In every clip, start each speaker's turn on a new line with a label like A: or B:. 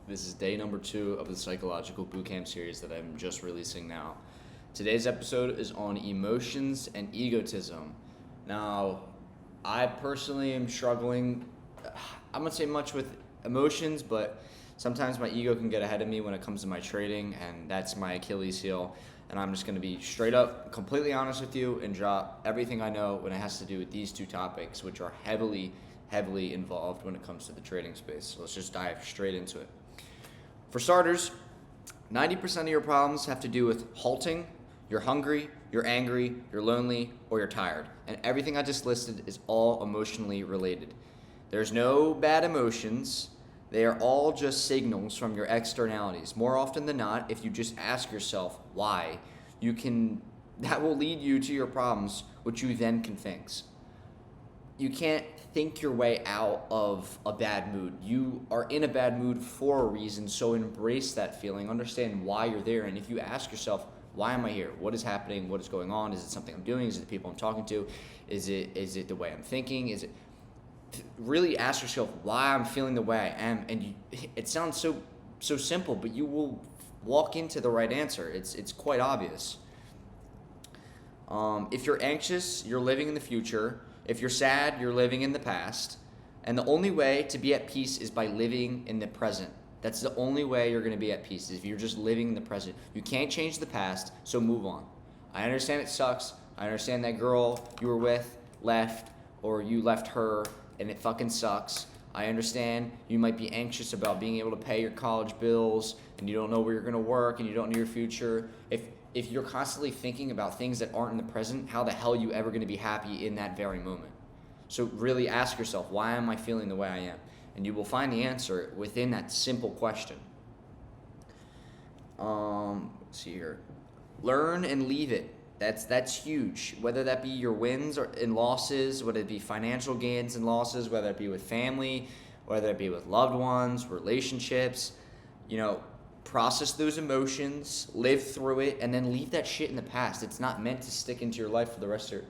A: This is day number 2 of the psychological bootcamp series that I'm just releasing now. Today's episode is on emotions and egotism. Now, I personally am struggling, I'm going to say much with emotions, but sometimes my ego can get ahead of me when it comes to my trading, and that's my Achilles heel. And I'm just going to be straight up, completely honest with you and drop everything I know when it has to do with these two topics, which are heavily involved when it comes to the trading space. So let's just dive straight into it. For starters, 90% of your problems have to do with halting, you're hungry, you're angry, you're lonely, or you're tired. And everything I just listed is all emotionally related. There's no bad emotions. They are all just signals from your externalities. More often than not, if you just ask yourself why, that will lead you to your problems, which you then can fix. You can't think your way out of a bad mood. You are in a bad mood for a reason, so embrace that feeling. Understand why you're there. And if you ask yourself, why am I here? What is happening? What is going on? Is it something I'm doing? Is it the people I'm talking to? Is it the way I'm thinking? Really ask yourself why I'm feeling the way I am. And it sounds so simple, but you will walk into the right answer. It's quite obvious. If you're anxious, you're living in the future. If you're sad, you're living in the past. And the only way to be at peace is by living in the present. That's the only way you're going to be at peace, is if you're just living in the present. You can't change the past, so move on. I understand it sucks. I understand that girl you were with left, or you left her, and it fucking sucks. I understand you might be anxious about being able to pay your college bills, and you don't know where you're going to work, and you don't know your future. If you're constantly thinking about things that aren't in the present, how the hell are you ever going to be happy in that very moment? So really ask yourself, why am I feeling the way I am? And you will find the answer within that simple question. Let's see here. Learn and leave it. That's huge. Whether that be your wins or and losses, whether it be financial gains and losses, whether it be with family, whether it be with loved ones, relationships, process those emotions, live through it, and then leave that shit in the past. It's not meant to stick into your life for the rest of your...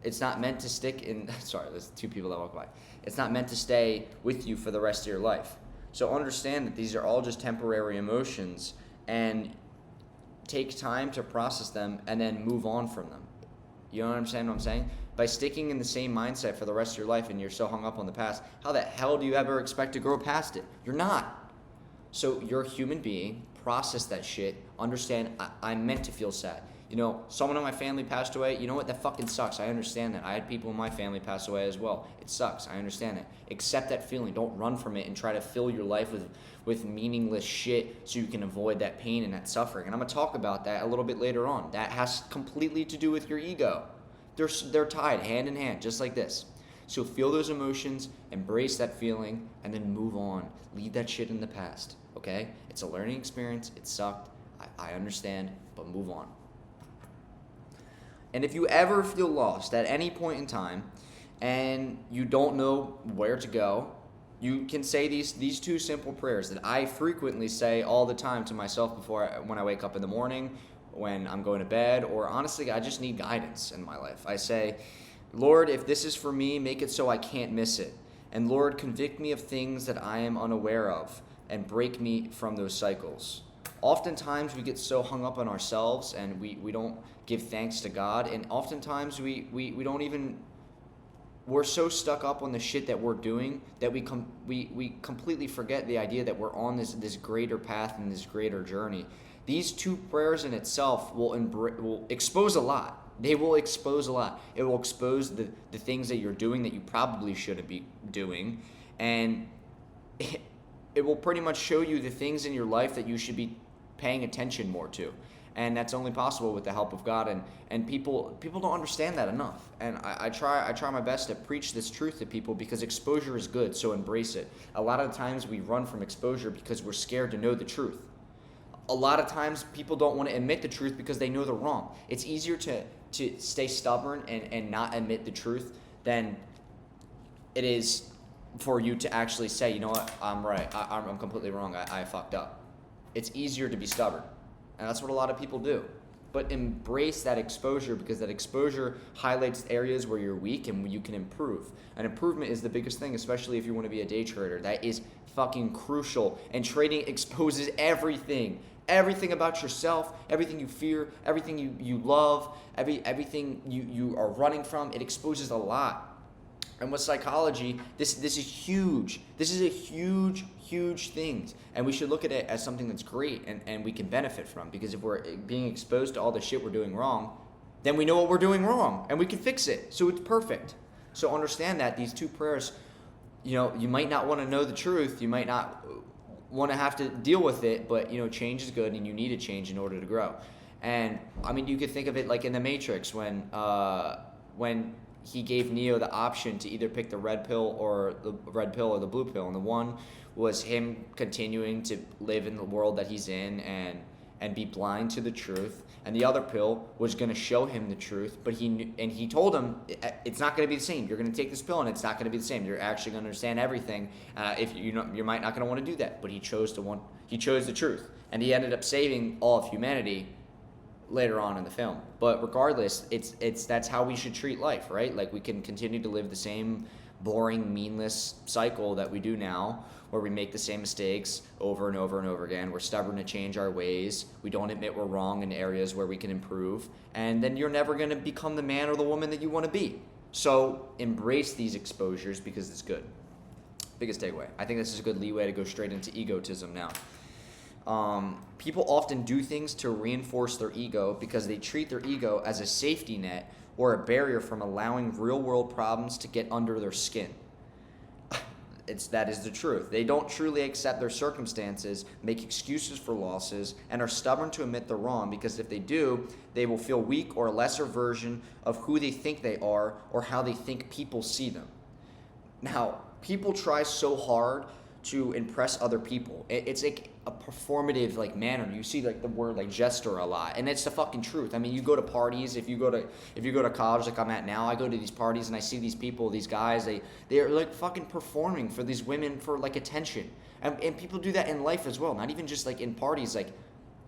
A: It's not meant to stick in... Sorry, there's two people that walk by. It's not meant to stay with you for the rest of your life. So understand that these are all just temporary emotions, and take time to process them and then move on from them. You know what I'm saying? By sticking in the same mindset for the rest of your life and you're so hung up on the past, how the hell do you ever expect to grow past it? You're not. So you're a human being, process that shit, understand I'm meant to feel sad. Someone in my family passed away, you know what, that fucking sucks, I understand that. I had people in my family pass away as well. It sucks, I understand that. Accept that feeling, don't run from it and try to fill your life with meaningless shit so you can avoid that pain and that suffering. And I'm going to talk about that a little bit later on. That has completely to do with your ego. They're tied hand in hand, just like this. So feel those emotions, embrace that feeling, and then move on. Leave that shit in the past, okay? It's a learning experience. It sucked. I understand, but move on. And if you ever feel lost at any point in time and you don't know where to go, you can say these two simple prayers that I frequently say all the time to myself when I wake up in the morning, when I'm going to bed, or honestly, I just need guidance in my life. I say, Lord, if this is for me, make it so I can't miss it. And Lord, convict me of things that I am unaware of and break me from those cycles. Oftentimes we get so hung up on ourselves and we don't give thanks to God, and oftentimes we don't even... We're so stuck up on the shit that we're doing that we completely forget the idea that we're on this greater path and this greater journey. These two prayers in itself will expose a lot. They will expose a lot. It will expose the things that you're doing that you probably shouldn't be doing, and it will pretty much show you the things in your life that you should be paying attention more to. And that's only possible with the help of God, and people don't understand that enough. And I try my best to preach this truth to people, because exposure is good, so embrace it. A lot of the times we run from exposure because we're scared to know the truth. A lot of times people don't want to admit the truth because they know they're wrong. It's easier to stay stubborn and not admit the truth than it is for you to actually say, you know what, I'm right, I'm completely wrong, I fucked up. It's easier to be stubborn. And that's what a lot of people do. but embrace that exposure, because that exposure highlights areas where you're weak and you can improve. And improvement is the biggest thing, especially if you want to be a day trader. That is fucking crucial. And trading exposes everything. Everything about yourself, everything you fear, everything you love, everything you are running from. It exposes a lot. And with psychology, this is huge. This is a huge thing. And we should look at it as something that's great and we can benefit from. Because if we're being exposed to all the shit we're doing wrong, then we know what we're doing wrong and we can fix it. So it's perfect. So understand that these two prayers, you might not want to know the truth. You might not want to have to deal with it, but change is good and you need a change in order to grow. And I mean, you could think of it like in the Matrix when he gave Neo the option to either pick the red pill or the blue pill, and the one was him continuing to live in the world that he's in and be blind to the truth, and the other pill was going to show him the truth, but he told him it's not going to be the same. You're going to take this pill and it's not going to be the same. You're actually going to understand everything. If you might not going to want to do that, but he chose the truth, and he ended up saving all of humanity later on in the film. But regardless, that's how we should treat life, right? Like, we can continue to live the same boring, meaningless cycle that we do now, where we make the same mistakes over and over and over again. We're stubborn to change our ways. We don't admit we're wrong in areas where we can improve. And then you're never going to become the man or the woman that you want to be. So embrace these exposures because it's good. Biggest takeaway. I think this is a good leeway to go straight into egotism now. People often do things to reinforce their ego because they treat their ego as a safety net or a barrier from allowing real-world problems to get under their skin. That is the truth. They don't truly accept their circumstances, make excuses for losses, and are stubborn to admit they're wrong, because if they do, they will feel weak or a lesser version of who they think they are or how they think people see them. Now, people try so hard to impress other people. It's like a performative manner. You see the word jester a lot, and it's the fucking truth. I mean, you go to parties. If you go to college like I'm at now, I go to these parties and I see these people, these guys. They're fucking performing for these women for attention, and people do that in life as well. Not even just in parties,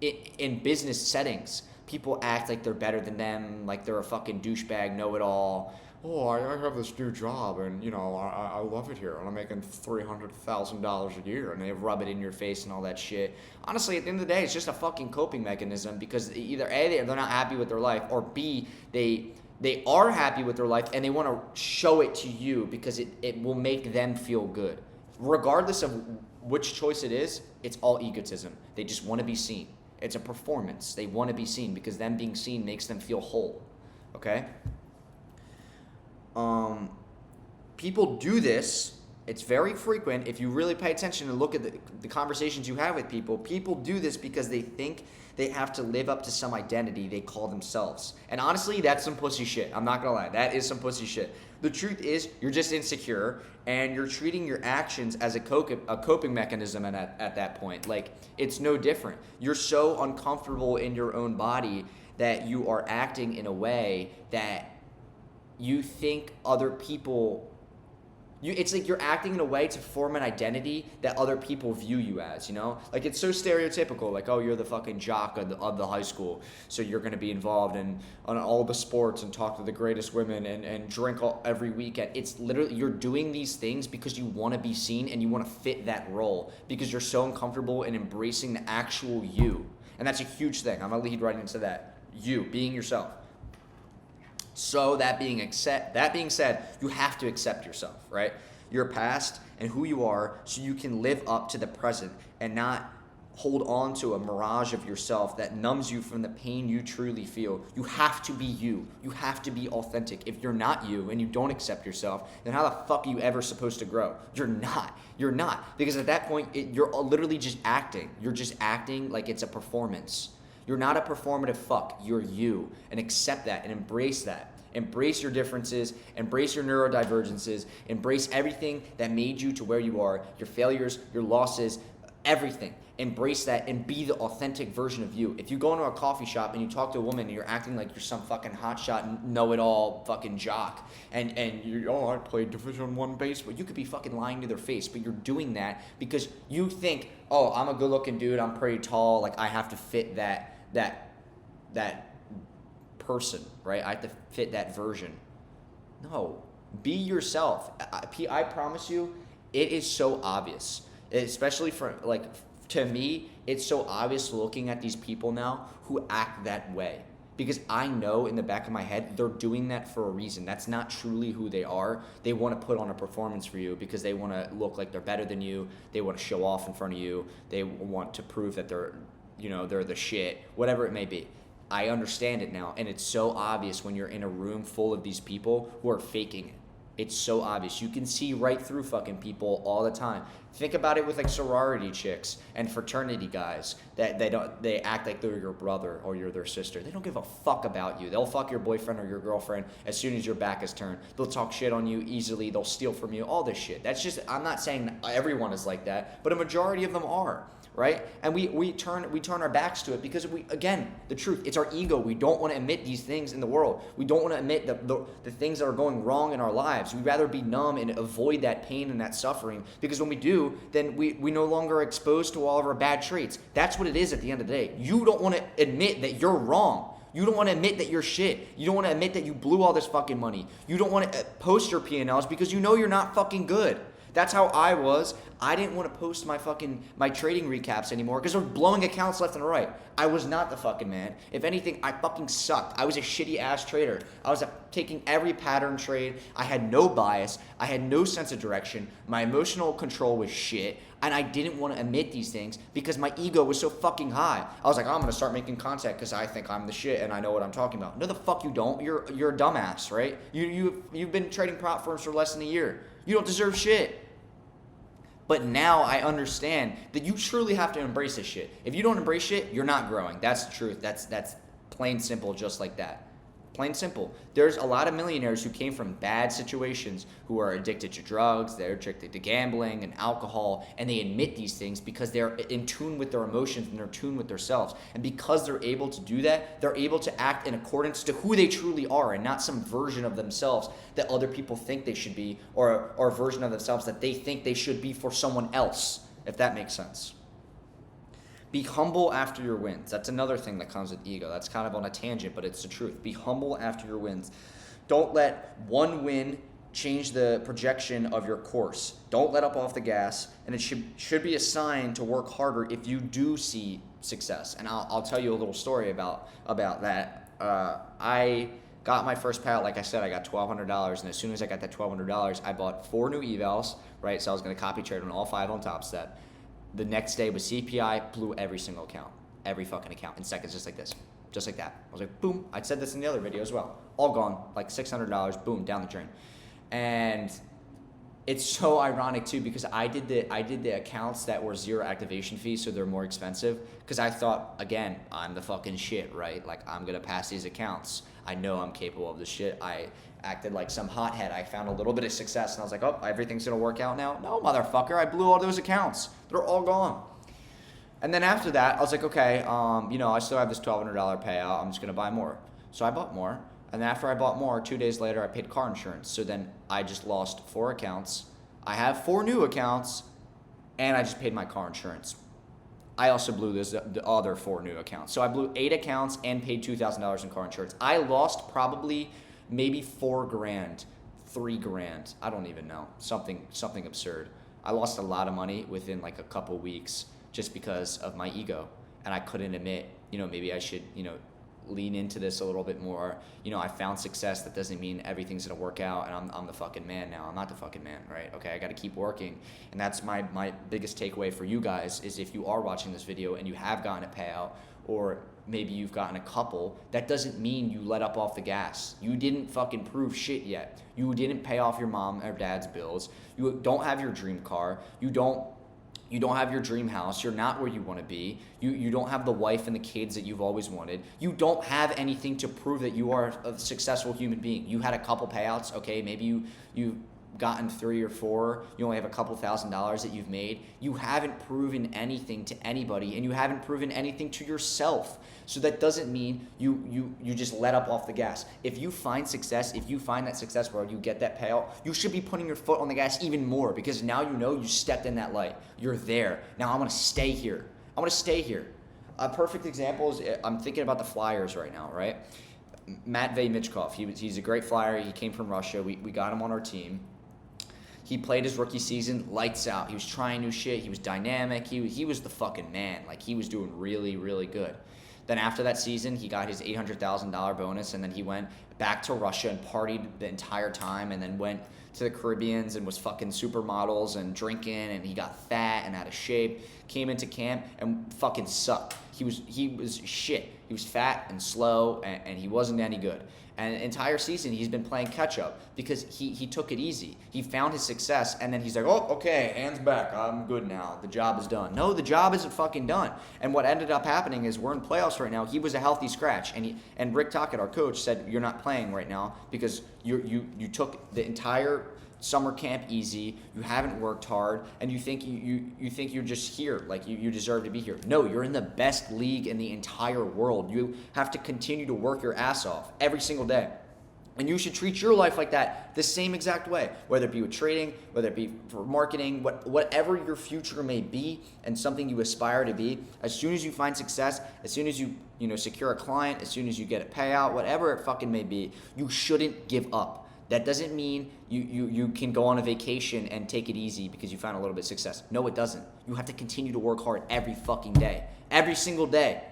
A: in business settings. People act like they're better than them, like they're a fucking douchebag, know-it-all. Oh, I have this new job, and I love it here, and I'm making $300,000 a year, and they rub it in your face and all that shit. Honestly, at the end of the day, it's just a fucking coping mechanism, because either A, they're not happy with their life, or B, they are happy with their life and they want to show it to you because it will make them feel good. Regardless of which choice it is, it's all egotism. They just want to be seen. It's a performance. They want to be seen because them being seen makes them feel whole. Okay? People do this. It's very frequent. If you really pay attention and look at the conversations you have with people do this because they think they have to live up to some identity they call themselves. And honestly, that's some pussy shit. I'm not gonna lie. That is some pussy shit. The truth is, you're just insecure, and you're treating your actions as a coping mechanism at that point. It's no different. You're so uncomfortable in your own body that you are acting in a way that you think other people... It's like you're acting in a way to form an identity that other people view you as, It's so stereotypical, oh, you're the fucking jock of the high school, so you're going to be involved on all the sports and talk to the greatest women and drink every weekend. It's literally, you're doing these things because you want to be seen and you want to fit that role because you're so uncomfortable in embracing the actual you. And that's a huge thing. I'm going to lead right into that. You, being yourself. So that being said, you have to accept yourself, right? Your past and who you are, so you can live up to the present and not hold on to a mirage of yourself that numbs you from the pain you truly feel. You have to be you. You have to be authentic. If you're not you and you don't accept yourself, then how the fuck are you ever supposed to grow? You're not. You're not. Because at that point, you're literally just acting. You're just acting like it's a performance. You're not a performative fuck. You're you. And accept that and embrace that. Embrace your differences. Embrace your neurodivergences. Embrace everything that made you to where you are. Your failures, your losses, everything. Embrace that and be the authentic version of you. If you go into a coffee shop and you talk to a woman and you're acting like you're some fucking hotshot, know-it-all fucking jock, and I played Division I baseball, you could be fucking lying to their face, but you're doing that because you think, oh, I'm a good-looking dude, I'm pretty tall, I have to fit that person, right? I have to fit that version. No, be yourself. I promise you, it is so obvious, especially for like, to me, it's so obvious looking at these people now who act that way. Because I know in the back of my head, they're doing that for a reason. That's not truly who they are. They want to put on a performance for you because they want to look like they're better than you. They want to show off in front of you. They want to prove that they're the shit, whatever it may be. I understand it now, and it's so obvious when you're in a room full of these people who are faking it. It's so obvious. You can see right through fucking people all the time. Think about it with like sorority chicks and fraternity guys that they act like they're your brother or you're their sister. They don't give a fuck about you. They'll fuck your boyfriend or your girlfriend as soon as your back is turned. They'll talk shit on you easily. They'll steal from you. All this shit. That's just, I'm not saying everyone is like that, but a majority of them are. Right? And we turn our backs to it because again, the truth, it's our ego. We don't want to admit these things in the world. We don't want to admit the things that are going wrong in our lives. We'd rather be numb and avoid that pain and that suffering, because when we do, then we no longer are exposed to all of our bad traits. That's what it is at the end of the day. You don't want to admit that you're wrong. You don't want to admit that you're shit. You don't want to admit that you blew all this fucking money. You don't want to post your P&Ls because you know you're not fucking good. That's how I was. I didn't want to post my trading recaps anymore because they're blowing accounts left and right. I was not the fucking man. If anything, I fucking sucked. I was a shitty ass trader. I was taking every pattern trade. I had no bias. I had no sense of direction. My emotional control was shit. And I didn't want to admit these things because my ego was so fucking high. I was like, I'm going to start making content because I think I'm the shit and I know what I'm talking about. No, the fuck you don't. You're a dumbass, right? You've been trading prop firms for less than a year. You don't deserve shit. But now I understand that you truly have to embrace this shit. If you don't embrace shit, you're not growing. That's the truth. That's plain simple, just like that. Plain simple. There's a lot of millionaires who came from bad situations who are addicted to drugs, they're addicted to gambling and alcohol, and they admit these things because they're in tune with their emotions and they're in tune with themselves. And because they're able to do that, they're able to act in accordance to who they truly are and not some version of themselves that other people think they should be, or a version of themselves that they think they should be for someone else, if that makes sense. Be humble after your wins. That's another thing that comes with ego. That's kind of on a tangent, but it's the truth. Be humble after your wins. Don't let one win change the projection of your course. Don't let up off the gas, and it should be a sign to work harder if you do see success. And I'll tell you a little story about that. I got my first payout, like I said, I got $1,200, and as soon as I got that $1,200, I bought 4 new evals, right? So I was going to copy trade on all 5 on Top Step. The next day with CPI, blew every single account, every fucking account in seconds, just like this, just like that. I was like, boom. I said this in the other video as well. All gone, like $600, boom, down the drain. And it's so ironic too because I did the accounts that were 0 activation fees, so they're more expensive. Because I thought, again, I'm the fucking shit, right? Like I'm gonna pass these accounts. I know I'm capable of this shit. I acted like some hothead. I found a little bit of success and I was like, oh, everything's gonna work out now. No, motherfucker, I blew all those accounts. They're all gone. And then after that, I was like, okay, I still have this $1,200 payout. I'm just gonna buy more. So I bought more. And after I bought more, 2 days later, I paid car insurance. So then I just lost 4 accounts. I have 4 new accounts, and I just paid my car insurance. I also blew the other 4 new accounts. So I blew 8 accounts and paid $2,000 in car insurance. I lost probably maybe $4,000, $3,000. I don't even know. Something absurd. I lost a lot of money within like a couple weeks just because of my ego. And I couldn't admit, maybe I should, lean into this a little bit more. I found success. That doesn't mean everything's gonna work out and I'm the fucking man now. I'm not the fucking man, right? Okay, I gotta keep working. And that's my biggest takeaway for you guys is if you are watching this video and you have gotten a payout, or maybe you've gotten a couple, that doesn't mean you let up off the gas. You didn't fucking prove shit yet. You didn't pay off your mom or dad's bills. You don't have your dream car. You don't have your dream house. You're not where you want to be. You don't have the wife and the kids that you've always wanted. You don't have anything to prove that you are a successful human being. You had a couple payouts. Okay, maybe you've gotten 3 or 4. You only have a couple $1,000s that you've made. You haven't proven anything to anybody, and you haven't proven anything to yourself. So that doesn't mean you just let up off the gas. If you find success, if you find that success where you get that payout, you should be putting your foot on the gas even more because now you stepped in that light. You're there. Now I'm going to stay here. A perfect example is I'm thinking about the Flyers right now, right? Matvey Michkov. He's a great flyer. He came from Russia. We got him on our team. He played his rookie season lights out. He was trying new shit. He was dynamic. He was the fucking man. Like, he was doing really, really good. Then after that season, he got his $800,000 bonus, and then he went back to Russia and partied the entire time, and then went to the Caribbeans and was fucking supermodels and drinking, and he got fat and out of shape. Came into camp and fucking sucked. He was shit. He was fat and slow, and he wasn't any good. And the entire season, he's been playing catch-up because he took it easy. He found his success, and then he's like, oh, okay, hands back. I'm good now. The job is done. No, the job isn't fucking done. And what ended up happening is we're in playoffs right now. He was a healthy scratch. And Rick Tocchet, our coach, said, you're not playing right now because you took the entire summer camp easy, you haven't worked hard, and you think you're just here, like you deserve to be here. No, you're in the best league in the entire world. You have to continue to work your ass off every single day. And you should treat your life like that the same exact way, whether it be with trading, whether it be for marketing, whatever your future may be and something you aspire to be. As soon as you find success, as soon as you secure a client, as soon as you get a payout, whatever it fucking may be, you shouldn't give up. That doesn't mean you can go on a vacation and take it easy because you found a little bit of success. No, it doesn't. You have to continue to work hard every fucking day. Every single day.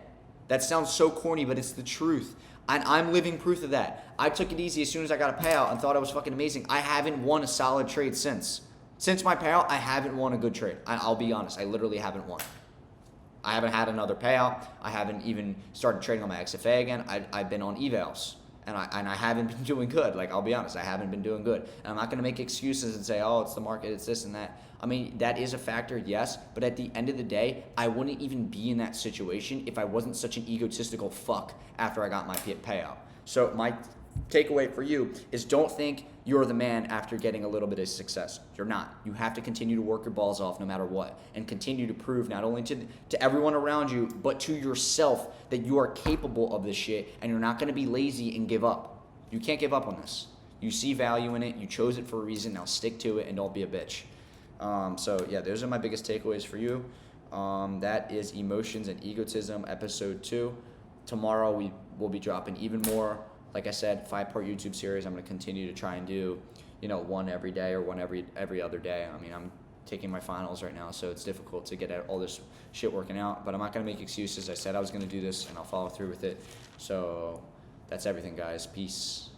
A: That sounds so corny, but it's the truth. And I'm living proof of that. I took it easy as soon as I got a payout and thought I was fucking amazing. I haven't won a solid trade since. Since my payout, I haven't won a good trade. I'll be honest. I literally haven't won. I haven't had another payout. I haven't even started trading on my XFA again. I've been on evals. And I haven't been doing good. Like, I'll be honest, I haven't been doing good. And I'm not going to make excuses and say, oh, it's the market, it's this and that. I mean, that is a factor, yes. But at the end of the day, I wouldn't even be in that situation if I wasn't such an egotistical fuck after I got my payout. So my takeaway for you is don't think you're the man after getting a little bit of success. You're not. You have to continue to work your balls off no matter what and continue to prove not only to everyone around you but to yourself that you are capable of this shit and you're not going to be lazy and give up. You can't give up on this. You see value in it. You chose it for a reason. Now stick to it and don't be a bitch. So yeah, those are my biggest takeaways for you. That is Emotions and Egotism episode 2. Tomorrow we will be dropping even more. Like I said, 5-part YouTube series. I'm going to continue to try and do, one every day or one every other day. I mean, I'm taking my finals right now, so it's difficult to get all this shit working out. But I'm not going to make excuses. I said I was going to do this, and I'll follow through with it. So that's everything, guys. Peace.